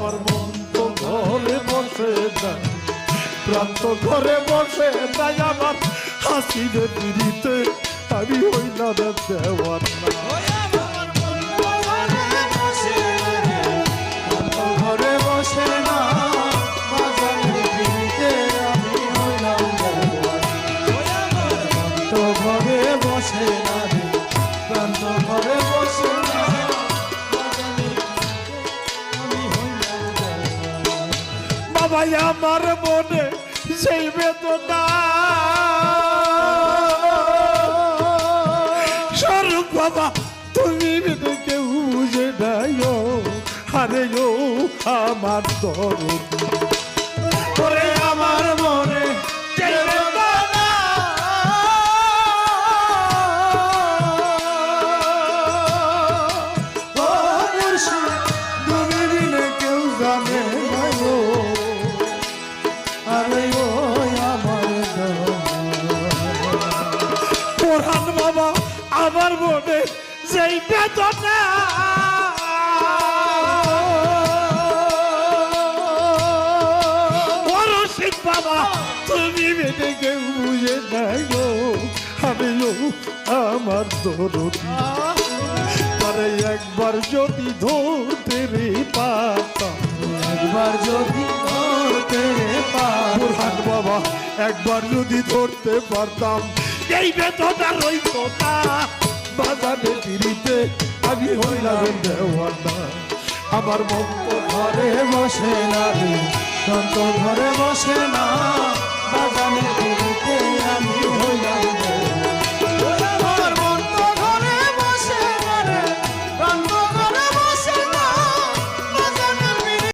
আমার মন তো ঘরে বসে যায়, প্রাণ তো ঘরে বসে তাই আমার হাসিবে পিড়িতে আমি হইলাম দেওয়ানা। ঘরে বসে না বাজানের পিড়িতে আমি হইলাম দেওয়ানা। তো ঘরে বসে না রে প্রাণ তো ঘরে বসে না বাজানের পিড়িতে আমি হইলাম দেওয়ানা। বাবা আমার মনে সেই বেদনা স্বরূপ বাবা তুমি বিনে কেউ বুঝে নাই ও, আরে ও আমার দরদি ওরে আমার মনে সেই বেদনা ও মুর্শিদ তুমি বিনে কেউ জানে না গো, আরে ও আমার কোরআন বাবা আমার মনে সেই বেদনা রশিদ বাবা তুমি বেঁধে কেউ বুঝে নাই গো, আমি ও আমার দরদি আরে একবার যদি ধরতে রে পারতাম, একবার যদি ধরতে কোরআন বাবা একবার যদি ধরতে পারতাম এই বেদনা রইতো না বাজারে ফিরিতে আমি হইলাম দেওয়ানা। আমার মন তো ঘরে বসে না রে প্রাণ তো ঘরে বসে না বাজানের পিড়িতে আমি হইলাম